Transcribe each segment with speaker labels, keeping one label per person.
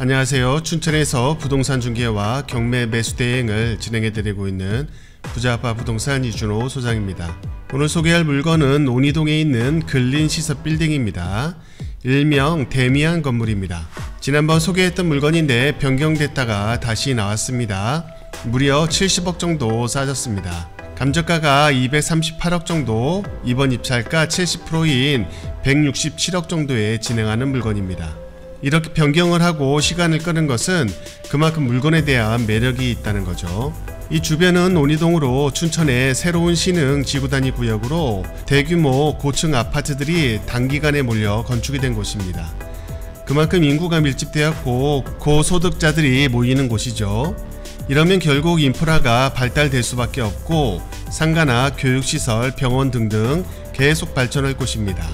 Speaker 1: 안녕하세요. 춘천에서 부동산 중개와 경매 매수 대행을 진행해드리고 있는 부자아빠 부동산 이준호 소장입니다. 오늘 소개할 물건은 온이동에 있는 근린시설 빌딩입니다. 일명 데미안 건물입니다. 지난번 소개했던 물건인데 변경됐다가 다시 나왔습니다. 무려 70억 정도 싸졌습니다. 감정가가 238억 정도, 이번 입찰가 70%인 167억 정도에 진행하는 물건입니다. 이렇게 변경을 하고 시간을 끄는 것은 그만큼 물건에 대한 매력이 있다는 거죠. 이 주변은 온이동으로 춘천의 새로운 신흥 지구단위 구역으로 대규모 고층 아파트들이 단기간에 몰려 건축이 된 곳입니다. 그만큼 인구가 밀집되었고 고소득자들이 모이는 곳이죠. 이러면 결국 인프라가 발달될 수밖에 없고 상가나 교육시설, 병원 등등 계속 발전할 곳입니다.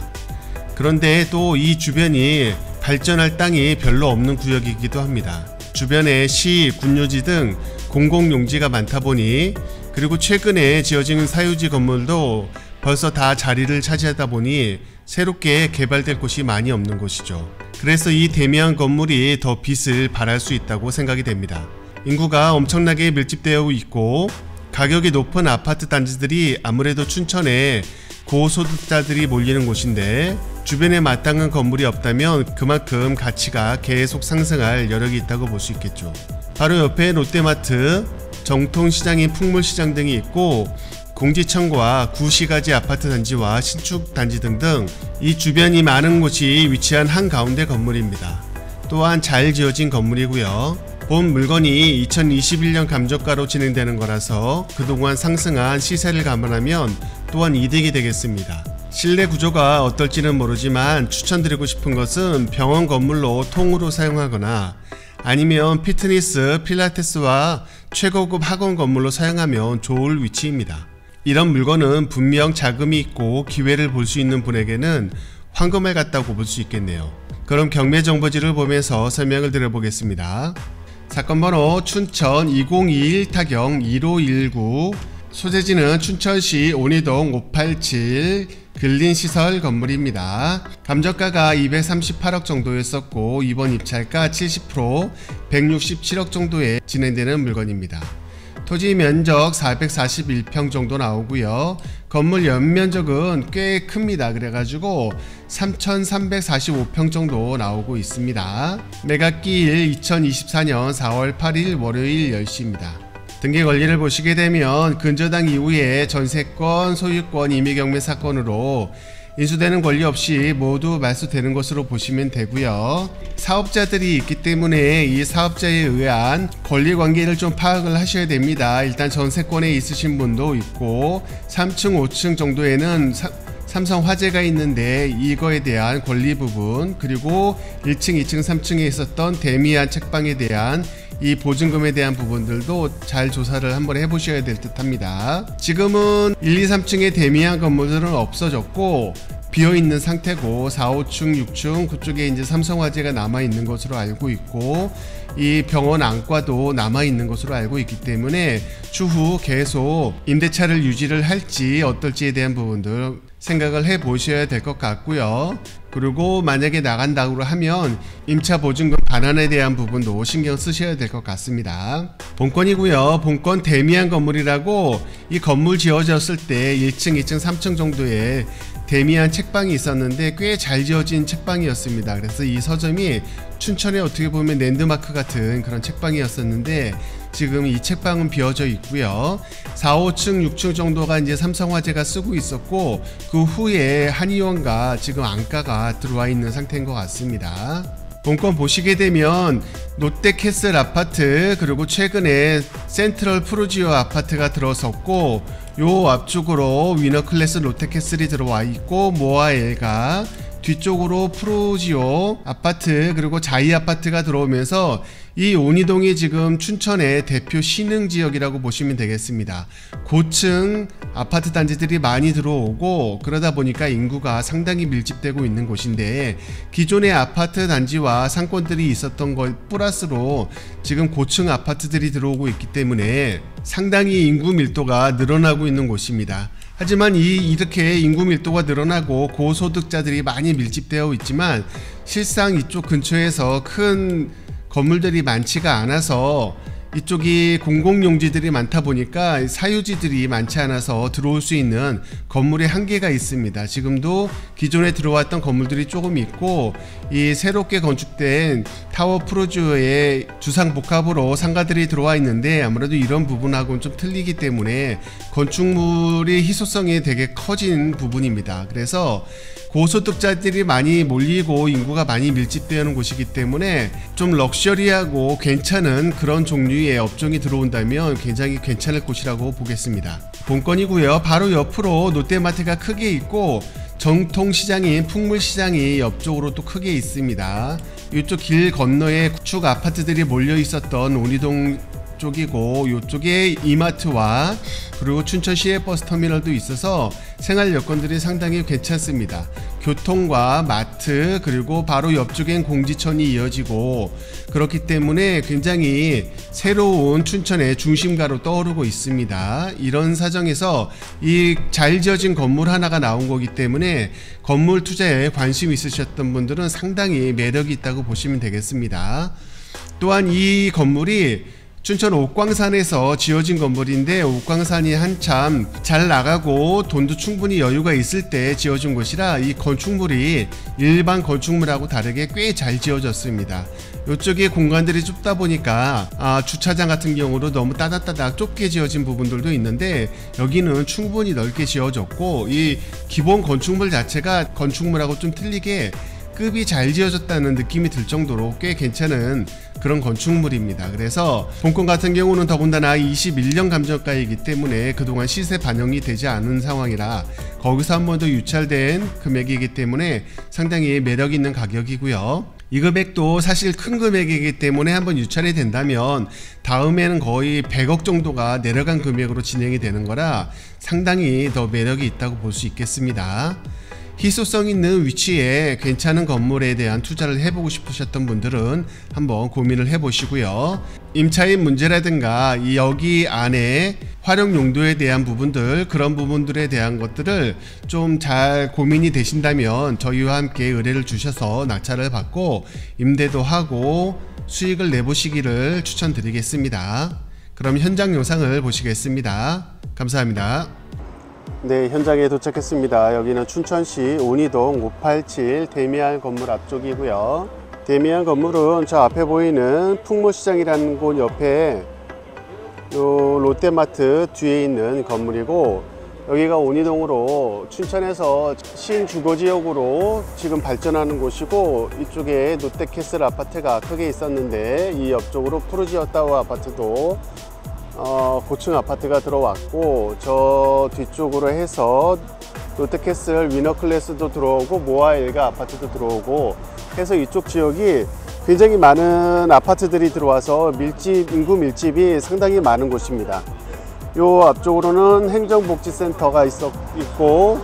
Speaker 1: 그런데 또 이 주변이 발전할 땅이 별로 없는 구역이기도 합니다. 주변에 시, 군유지 등 공공용지가 많다 보니, 그리고 최근에 지어진 사유지 건물도 벌써 다 자리를 차지하다 보니 새롭게 개발될 곳이 많이 없는 곳이죠. 그래서 이 데미안 건물이 더 빛을 발할 수 있다고 생각이 됩니다. 인구가 엄청나게 밀집되어 있고 가격이 높은 아파트 단지들이 아무래도 춘천에 고소득자들이 몰리는 곳인데, 주변에 마땅한 건물이 없다면 그만큼 가치가 계속 상승할 여력이 있다고 볼 수 있겠죠. 바로 옆에 롯데마트, 정통시장인 풍물시장 등이 있고 공지청과 구시가지 아파트 단지와 신축 단지 등등 이 주변이 많은 곳이 위치한 한가운데 건물입니다. 또한 잘 지어진 건물이고요. 본 물건이 2021년 감정가로 진행되는 거라서 그동안 상승한 시세를 감안하면 또한 이득이 되겠습니다. 실내 구조가 어떨지는 모르지만 추천드리고 싶은 것은 병원 건물로 통으로 사용하거나 아니면 피트니스, 필라테스와 최고급 학원 건물로 사용하면 좋을 위치입니다. 이런 물건은 분명 자금이 있고 기회를 볼 수 있는 분에게는 황금알 같다고 볼 수 있겠네요. 그럼 경매 정보지를 보면서 설명을 드려보겠습니다. 사건번호 춘천 2021 타경 1519, 소재지는 춘천시 온이동 587 근린시설 건물입니다. 감정가가 238억 정도였었고 이번 입찰가 70% 167억 정도에 진행되는 물건입니다. 토지 면적 441평 정도 나오고요. 건물 연면적은 꽤 큽니다. 그래가지고 3345평 정도 나오고 있습니다. 매각기일 2024년 4월 8일 월요일 10시입니다. 등기 권리를 보시게 되면 근저당 이후에 전세권, 소유권, 임의경매 사건으로 인수되는 권리 없이 모두 말소되는 것으로 보시면 되고요. 사업자들이 있기 때문에 이 사업자에 의한 권리관계를 좀 파악을 하셔야 됩니다. 일단 전세권에 있으신 분도 있고 3층, 5층 정도에는 삼성화재가 있는데 이거에 대한 권리 부분, 그리고 1층, 2층, 3층에 있었던 데미안 책방에 대한 이 보증금에 대한 부분들도 잘 조사를 한번 해보셔야 될 듯 합니다. 지금은 1, 2, 3층의 데미안 건물들은 없어졌고 비어있는 상태고 4, 5층, 6층 그쪽에 이제 삼성화재가 남아있는 것으로 알고 있고 이 병원 안과도 남아있는 것으로 알고 있기 때문에 추후 계속 임대차를 유지를 할지 어떨지에 대한 부분들 생각을 해 보셔야 될 것 같고요. 그리고 만약에 나간다고 하면 임차 보증금 반환에 대한 부분도 신경 쓰셔야 될 것 같습니다. 본건이고요. 본건 데미안 건물이라고 이 건물 지어졌을 때 1층, 2층, 3층 정도의 데미안 책방이 있었는데 꽤 잘 지어진 책방이었습니다. 그래서 이 서점이 춘천에 어떻게 보면 랜드마크 같은 그런 책방이었었는데 지금 이 책방은 비어져 있고요. 4, 5층, 6층 정도가 이제 삼성화재가 쓰고 있었고 그 후에 한의원과 지금 안가가 들어와 있는 상태인 것 같습니다. 본건 보시게 되면 롯데캐슬 아파트, 그리고 최근에 센트럴 프루지오 아파트가 들어섰고 요 앞쪽으로 위너클래스 롯데캐슬이 들어와 있고 모아엘가, 뒤쪽으로 프루지오 아파트, 그리고 자이 아파트가 들어오면서 이 온이동이 지금 춘천의 대표 신흥지역이라고 보시면 되겠습니다. 고층 아파트 단지들이 많이 들어오고 그러다 보니까 인구가 상당히 밀집되고 있는 곳인데, 기존의 아파트 단지와 상권들이 있었던 것 플러스로 지금 고층 아파트들이 들어오고 있기 때문에 상당히 인구 밀도가 늘어나고 있는 곳입니다. 하지만 이렇게 인구 밀도가 늘어나고 고소득자들이 많이 밀집되어 있지만 실상 이쪽 근처에서 큰 건물들이 많지가 않아서 이쪽이 공공용지들이 많다 보니까 사유지들이 많지 않아서 들어올 수 있는 건물의 한계가 있습니다. 지금도 기존에 들어왔던 건물들이 조금 있고 이 새롭게 건축된 타워 프로지오의 주상복합으로 상가들이 들어와 있는데 아무래도 이런 부분하고는 좀 틀리기 때문에 건축물의 희소성이 되게 커진 부분입니다. 그래서 고소득자들이 많이 몰리고 인구가 많이 밀집되는 곳이기 때문에 좀 럭셔리하고 괜찮은 그런 종류의 업종이 들어온다면 굉장히 괜찮을 곳이라고 보겠습니다. 본건이고요. 바로 옆으로 롯데마트가 크게 있고 정통시장인 풍물시장이 옆쪽으로 또 크게 있습니다. 이쪽 길 건너에 구축 아파트들이 몰려 있었던 온이동 쪽이고 이쪽에 이마트와 그리고 춘천 시외버스 터미널도 있어서 생활 여건들이 상당히 괜찮습니다. 교통과 마트 그리고 바로 옆쪽엔 공지천이 이어지고 그렇기 때문에 굉장히 새로운 춘천의 중심가로 떠오르고 있습니다. 이런 사정에서 이 잘 지어진 건물 하나가 나온 거기 때문에 건물 투자에 관심 있으셨던 분들은 상당히 매력이 있다고 보시면 되겠습니다. 또한 이 건물이 춘천 옥광산에서 지어진 건물인데 옥광산이 한참 잘 나가고 돈도 충분히 여유가 있을 때 지어진 곳이라 이 건축물이 일반 건축물하고 다르게 꽤 잘 지어졌습니다. 이쪽에 공간들이 좁다 보니까 주차장 같은 경우도 너무 따닥따닥 좁게 지어진 부분들도 있는데 여기는 충분히 넓게 지어졌고 이 기본 건축물 자체가 건축물하고 좀 틀리게 급이 잘 지어졌다는 느낌이 들 정도로 꽤 괜찮은 그런 건축물입니다. 그래서 본건 같은 경우는 더군다나 21년 감정가이기 때문에 그동안 시세 반영이 되지 않은 상황이라 거기서 한 번 더 유찰된 금액이기 때문에 상당히 매력 있는 가격이고요. 이 금액도 사실 큰 금액이기 때문에 한번 유찰이 된다면 다음에는 거의 100억 정도가 내려간 금액으로 진행이 되는 거라 상당히 더 매력이 있다고 볼 수 있겠습니다. 희소성 있는 위치에 괜찮은 건물에 대한 투자를 해보고 싶으셨던 분들은 한번 고민을 해보시고요. 임차인 문제라든가 여기 안에 활용 용도에 대한 부분들 그런 부분들에 대한 것들을 좀 잘 고민이 되신다면 저희와 함께 의뢰를 주셔서 낙찰을 받고 임대도 하고 수익을 내보시기를 추천드리겠습니다. 그럼 현장 영상을 보시겠습니다. 감사합니다. 네, 현장에 도착했습니다. 여기는 춘천시 온이동 587 대미안 건물 앞쪽이고요. 대미안 건물은 저 앞에 보이는 풍물시장이라는 곳 옆에 요 롯데마트 뒤에 있는 건물이고 여기가 온이동으로 춘천에서 신주거지역으로 지금 발전하는 곳이고 이쪽에 롯데캐슬 아파트가 크게 있었는데 이 옆쪽으로 푸르지오 타워 아파트도 고층 아파트가 들어왔고 저 뒤쪽으로 해서 롯데캐슬 위너클래스도 들어오고 모아일가 아파트도 들어오고 해서 이쪽 지역이 굉장히 많은 아파트들이 들어와서 인구 밀집이 상당히 많은 곳입니다. 요 앞쪽으로는 행정복지센터가 있고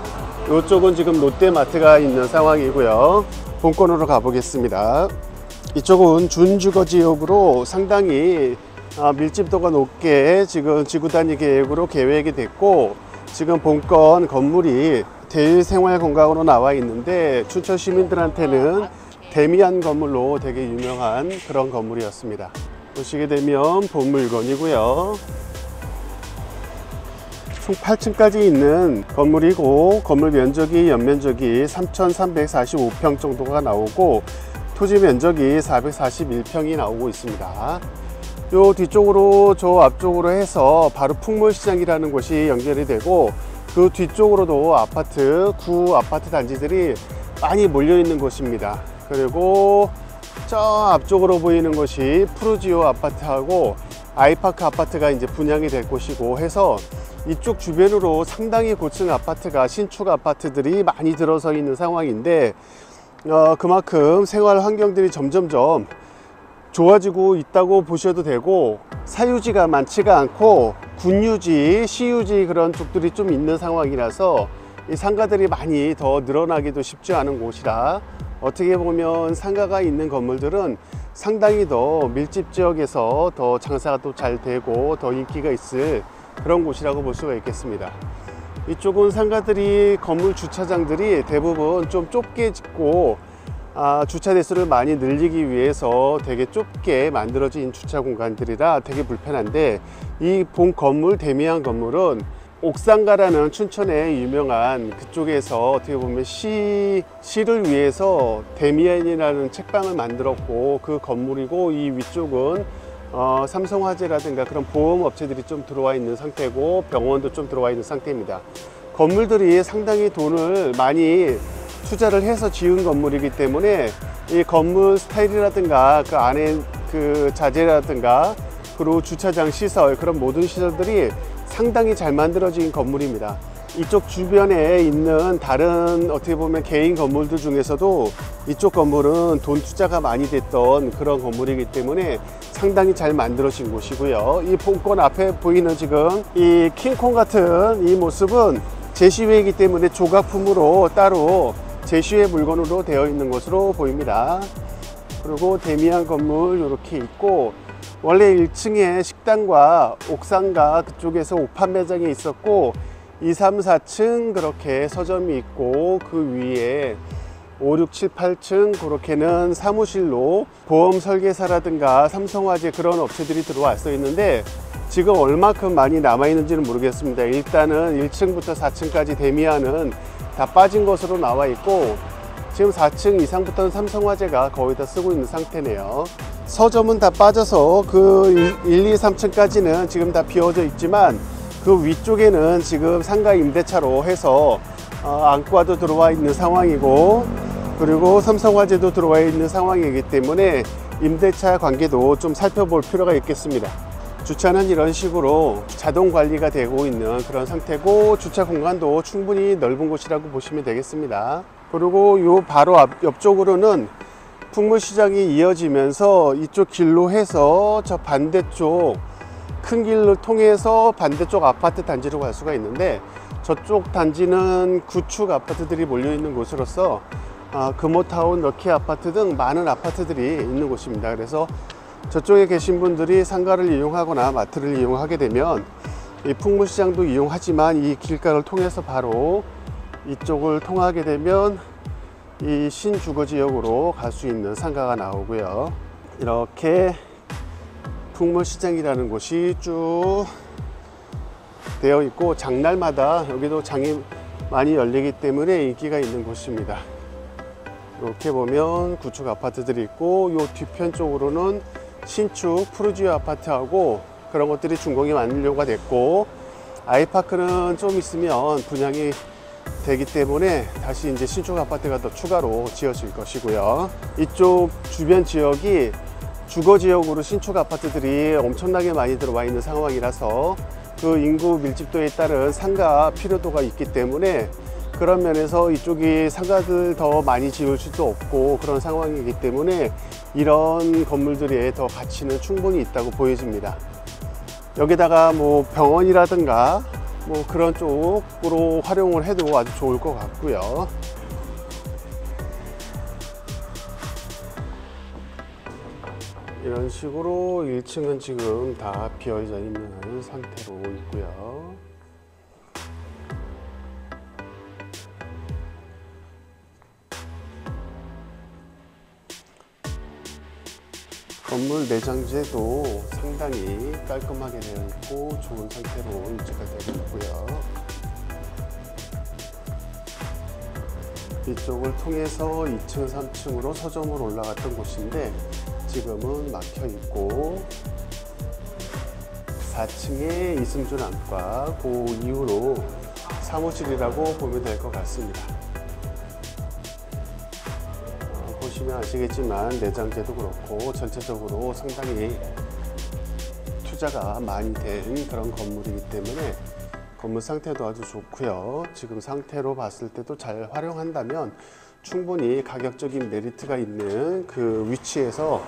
Speaker 1: 이쪽은 지금 롯데마트가 있는 상황이고요. 본건으로 가보겠습니다. 이쪽은 준주거지역으로 상당히 밀집도가 높게 지금 지구단위 계획으로 계획이 됐고 지금 본건 건물이 대일생활건강으로 나와 있는데 춘천 시민들한테는 대미안 건물로 되게 유명한 그런 건물이었습니다. 보시게 되면 본 물건이고요. 총 8층까지 있는 건물이고 건물 면적이 연면적이 3,345평 정도가 나오고 토지 면적이 441평이 나오고 있습니다. 요 뒤쪽으로 저 앞쪽으로 해서 바로 풍물시장이라는 곳이 연결이 되고 그 뒤쪽으로도 구 아파트 단지들이 많이 몰려 있는 곳입니다. 그리고 저 앞쪽으로 보이는 것이 푸르지오 아파트하고 아이파크 아파트가 이제 분양이 될 곳이고 해서 이쪽 주변으로 상당히 고층 아파트가 신축 아파트들이 많이 들어서 있는 상황인데 그만큼 생활 환경들이 점점점 좋아지고 있다고 보셔도 되고 사유지가 많지가 않고 군유지, 시유지 그런 쪽들이 좀 있는 상황이라서 이 상가들이 많이 더 늘어나기도 쉽지 않은 곳이라 어떻게 보면 상가가 있는 건물들은 상당히 더 밀집 지역에서 더 장사가 또 잘 되고 더 인기가 있을 그런 곳이라고 볼 수가 있겠습니다. 이쪽은 상가들이 건물 주차장들이 대부분 좀 좁게 짓고 주차 대수를 많이 늘리기 위해서 되게 좁게 만들어진 주차 공간들이라 되게 불편한데, 이 본 건물, 데미안 건물은 옥상가라는 춘천의 유명한 그쪽에서 어떻게 보면 시를 위해서 데미안이라는 책방을 만들었고, 그 건물이고, 이 위쪽은 삼성화재라든가 그런 보험업체들이 좀 들어와 있는 상태고, 병원도 좀 들어와 있는 상태입니다. 건물들이 상당히 돈을 많이 투자를 해서 지은 건물이기 때문에 이 건물 스타일이라든가 그 안에 그 자재라든가 그리고 주차장 시설, 그런 모든 시설들이 상당히 잘 만들어진 건물입니다. 이쪽 주변에 있는 다른 어떻게 보면 개인 건물들 중에서도 이쪽 건물은 돈 투자가 많이 됐던 그런 건물이기 때문에 상당히 잘 만들어진 곳이고요. 이 본권 앞에 보이는 지금 이 킹콩 같은 이 모습은 제시회이기 때문에 조각품으로 따로 제시회 물건으로 되어 있는 것으로 보입니다. 그리고 데미안 건물 이렇게 있고, 원래 1층에 식당과 옥상가 그쪽에서 옷판 매장이 있었고, 2, 3, 4층 그렇게 서점이 있고, 그 위에 5, 6, 7, 8층 그렇게는 사무실로 보험 설계사라든가 삼성화재 그런 업체들이 들어왔어 있는데, 지금 얼마큼 많이 남아 있는지는 모르겠습니다. 일단은 1층부터 4층까지 데미안은 다 빠진 것으로 나와 있고, 지금 4층 이상부터는 삼성화재가 거의 다 쓰고 있는 상태네요. 서점은 다 빠져서 그 1, 2, 3층까지는 지금 다 비워져 있지만, 그 위쪽에는 지금 상가 임대차로 해서 안과도 들어와 있는 상황이고, 그리고 삼성화재도 들어와 있는 상황이기 때문에 임대차 관계도 좀 살펴볼 필요가 있겠습니다. 주차는 이런 식으로 자동 관리가 되고 있는 그런 상태고, 주차 공간도 충분히 넓은 곳이라고 보시면 되겠습니다. 그리고 요 바로 옆쪽으로는 풍물시장이 이어지면서 이쪽 길로 해서 저 반대쪽 큰 길을 통해서 반대쪽 아파트 단지로 갈 수가 있는데, 저쪽 단지는 구축 아파트들이 몰려 있는 곳으로서 금호타운, 럭키 아파트 등 많은 아파트들이 있는 곳입니다. 그래서 저쪽에 계신 분들이 상가를 이용하거나 마트를 이용하게 되면 이 풍물시장도 이용하지만, 이 길가를 통해서 바로 이쪽을 통하게 되면 이 신주거지역으로 갈 수 있는 상가가 나오고요. 이렇게 풍물시장이라는 곳이 쭉 되어 있고, 장날마다 여기도 장이 많이 열리기 때문에 인기가 있는 곳입니다. 이렇게 보면 구축 아파트들이 있고, 요 뒤편 쪽으로는 신축 푸르지오 아파트하고 그런 것들이 준공이 완료가 됐고, 아이파크는 좀 있으면 분양이 되기 때문에 다시 이제 신축 아파트가 더 추가로 지어질 것이고요. 이쪽 주변 지역이 주거 지역으로 신축 아파트들이 엄청나게 많이 들어와 있는 상황이라서 그 인구 밀집도에 따른 상가 필요도가 있기 때문에, 그런 면에서 이쪽이 상가들 더 많이 지을 수도 없고 그런 상황이기 때문에 이런 건물들의 더 가치는 충분히 있다고 보여집니다. 여기다가 뭐 병원이라든가 뭐 그런 쪽으로 활용을 해도 아주 좋을 것 같고요. 이런 식으로 1층은 지금 다 비어져 있는 상태로 있고요. 건물 내장재도 상당히 깔끔하게 되어 있고 좋은 상태로 유지가 되고 있고요. 이쪽을 통해서 2층, 3층으로 서점으로 올라갔던 곳인데 지금은 막혀 있고, 4층에 이승준 안과, 그 이후로 사무실이라고 보면 될 것 같습니다. 보시면 아시겠지만 내장재도 그렇고 전체적으로 상당히 투자가 많이 된 그런 건물이기 때문에 건물 상태도 아주 좋고요. 지금 상태로 봤을 때도 잘 활용한다면 충분히 가격적인 메리트가 있는 그 위치에서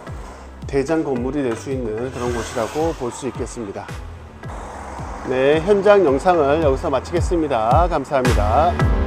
Speaker 1: 대장 건물이 될 수 있는 그런 곳이라고 볼 수 있겠습니다. 네, 현장 영상을 여기서 마치겠습니다. 감사합니다.